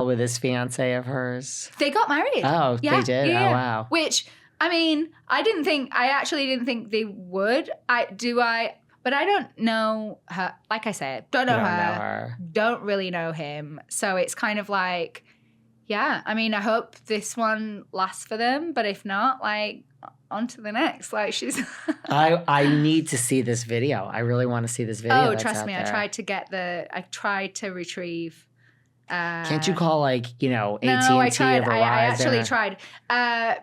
out with this fiance of hers? They got married. Oh, Yeah, they did? yeah. Oh, wow. Which, I mean, I actually didn't think they would. But I don't know her. Like I said, don't know her. Don't really know him. So it's kind of like, yeah, I mean, I hope this one lasts for them. But if not, like, on to the next. Like, she's... I need to see this video. I really want to see this video. Oh, trust me. There. I tried to retrieve... Can't you call, like, AT&T or Verizon? I actually tried.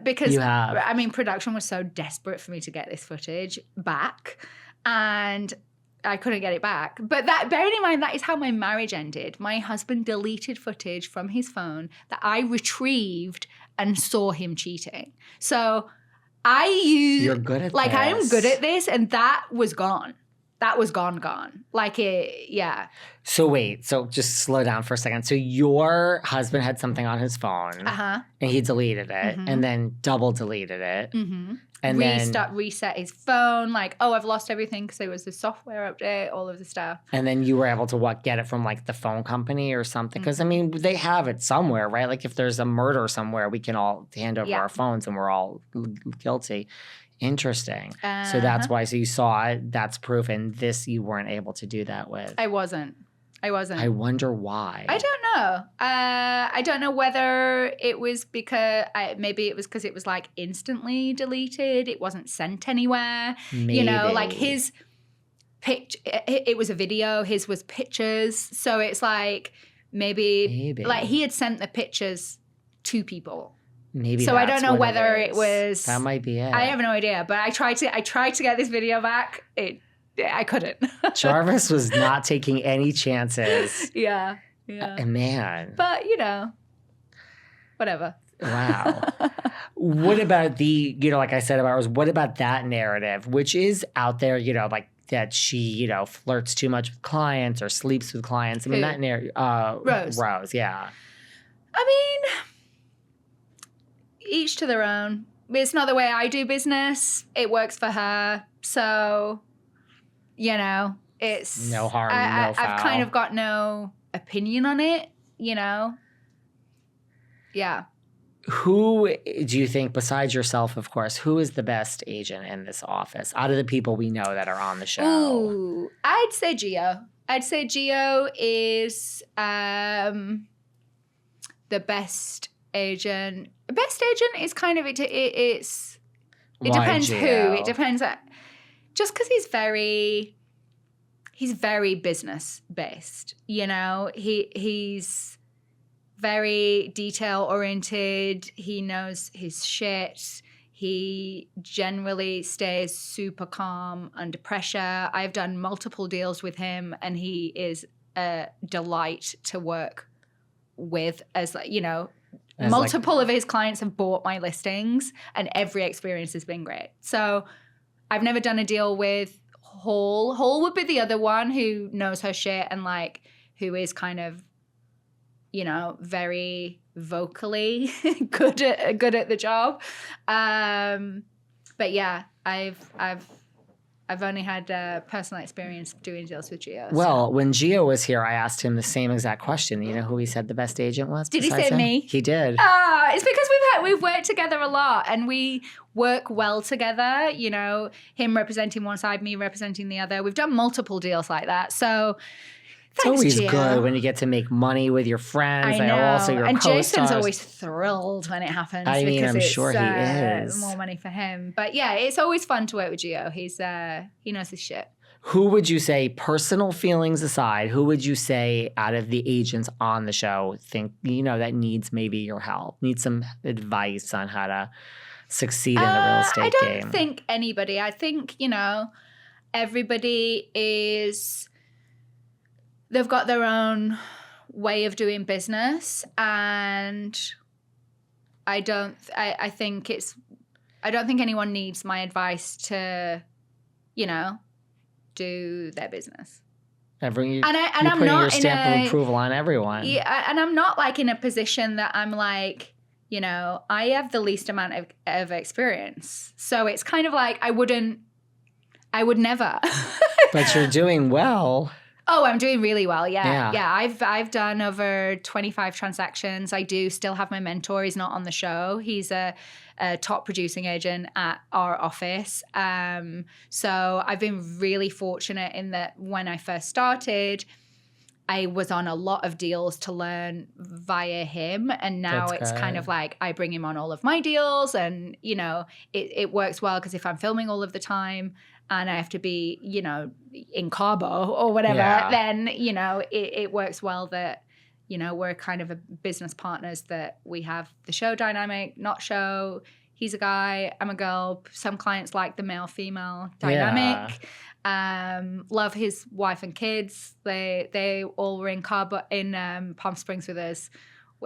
Because, you have. I mean, production was so desperate for me to get this footage back. And I couldn't get it back. But bearing in mind, that is how my marriage ended. My husband deleted footage from his phone that I retrieved and saw him cheating. So you're good at this. I am good at this, and that was gone. That was gone. Like it, yeah. So wait, just slow down for a second. So your husband had something on his phone, and he deleted it, and then double deleted it, and reset his phone. Like, oh, I've lost everything because it was the software update, all of the stuff. And then you were able to get it from like the phone company or something? Because I mean, they have it somewhere, right? Like if there's a murder somewhere, we can all hand over our phones, and we're all guilty. Interesting. So that's why. So you saw it. That's proof. And this you weren't able to do that with. I wasn't. I wonder why. I don't know. I don't know whether it was because maybe it was because it was like instantly deleted. It wasn't sent anywhere. Maybe. Like his it was a video. His was pictures. So it's like maybe like he had sent the pictures to people. Maybe. So I don't know whether it was. That might be it. I have no idea. But I tried to get this video back. I couldn't. Jarvis was not taking any chances. Yeah. Man. But, whatever. Wow. What about like I said about Rose, what about that narrative, which is out there, like that she, flirts too much with clients or sleeps with clients? I mean, that narrative. Rose, yeah. I mean, each to their own. It's not the way I do business. It works for her. So... it's... No harm, no foul. I've kind of got no opinion on it, Yeah. Who do you think, besides yourself, of course, who is the best agent in this office out of the people we know that are on the show? Ooh, I'd say Gio. I'd say Gio is the best agent. Best agent is kind of... It depends Gio? who. It depends... Just because he's very business based, he's very detail oriented. He knows his shit. He generally stays super calm under pressure. I've done multiple deals with him, and he is a delight to work with. Multiple of his clients have bought my listings, and every experience has been great. So I've never done a deal with Hall. Hall would be the other one who knows her shit and who is kind of, very vocally good at the job. But yeah, I've only had personal experience doing deals with Gio. Well, when Gio was here, I asked him the same exact question. You know who he said the best agent was? Did he say him? me? He did. It's because we've worked together a lot, and we work well together. Him representing one side, me representing the other. We've done multiple deals like that. So it's always Gio. good when you get to make money with your friends. I know. Also your and co-stars. Jason's always thrilled when it happens. I mean, I'm sure he is. More money for him. But yeah, it's always fun to work with Gio. He knows his shit. Who would you say, personal feelings aside, who would you say out of the agents on the show think, that needs maybe your help, needs some advice on how to succeed in the real estate game? I don't think anybody. I think, everybody is... They've got their own way of doing business, and I don't think anyone needs my advice to, do their business. I'm putting your stamp of approval on everyone. Yeah, and I'm not in a position that I'm I have the least amount of experience. So it's kind of I would never. But you're doing well. Oh, I'm doing really well. Yeah. I've done over 25 transactions. I do still have my mentor. He's not on the show. He's a top producing agent at our office. So I've been really fortunate in that when I first started, I was on a lot of deals to learn via him. And now it's kind of like I bring him on all of my deals. And, you know, it works well because if I'm filming all of the time, and I have to be, you know, in Cabo or whatever, then, you know, it works well that, you know, we're kind of a business partners, that we have the show dynamic, not show. He's a guy, I'm a girl. Some clients like the male-female dynamic. Love his wife and kids. They all were in Cabo, in Palm Springs with us.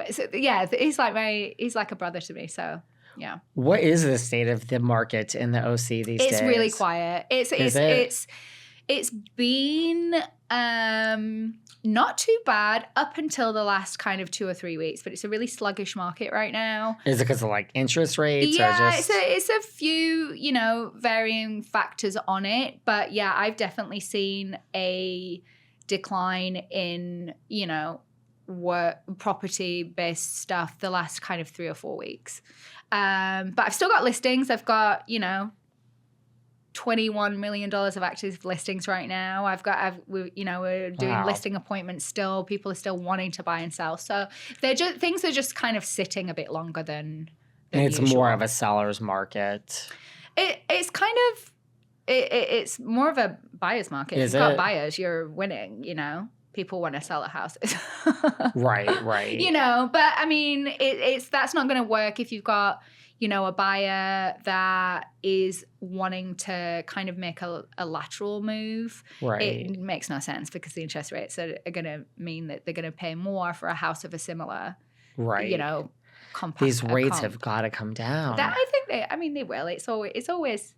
So, yeah, he's like a brother to me, so... Yeah. What is the state of the market in the OC these days? It's really quiet. It's been not too bad up until the last kind of 2 or 3 weeks, but it's a really sluggish market right now. Is it because of like interest rates? Yeah, or just... it's a few, you know, varying factors on it. But yeah, I've definitely seen a decline in, you know, work property-based stuff the last kind of 3 or 4 weeks. But I've still got listings. I've got, you know, $21 million of active listings right now. we're doing listing appointments still. People are still wanting to buy and sell. So things are just kind of sitting a bit longer than and it's usual. More of a seller's market. It's kind of, it's more of a buyer's market. If you've got buyers, you're winning, you know. People want to sell their houses. Right. You know, but I mean, that's not going to work if you've got, you know, a buyer that is wanting to kind of make a lateral move. Right. It makes no sense because the interest rates are going to mean that they're going to pay more for a house of a similar, you know, These rates have got to come down. I think they will. It's always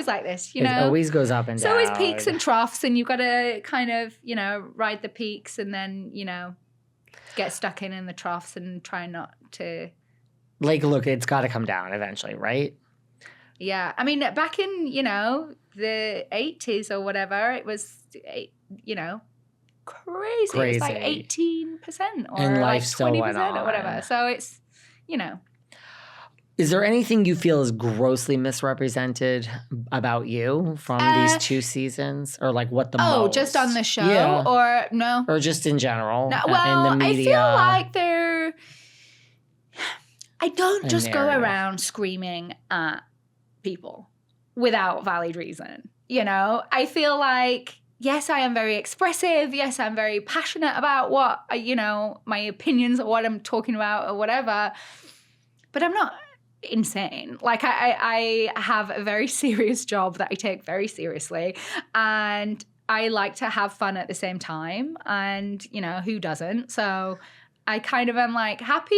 like this, you know. It always goes up and down. It's always peaks and troughs, and you've got to kind of, you know, ride the peaks and then, you know, get stuck in the troughs and try not to... Like, look, it's got to come down eventually, right? Yeah. I mean, back in, you know, the 80s or whatever, it was, you know, crazy. It was like 18% or and like 20% or whatever. So it's, you know... Is there anything you feel is grossly misrepresented about you from these 2 seasons? Or like what the most? Oh, just on the show? Or no? Or just in general? No, well, in the media? I feel like I don't just go around screaming at people without valid reason. You know? I feel like, yes, I am very expressive. Yes, I'm very passionate about what, you know, my opinions or what I'm talking about or whatever. But I'm not... insane. Like I have a very serious job that I take very seriously, and I like to have fun at the same time, and you know, who doesn't? So I kind of am like happy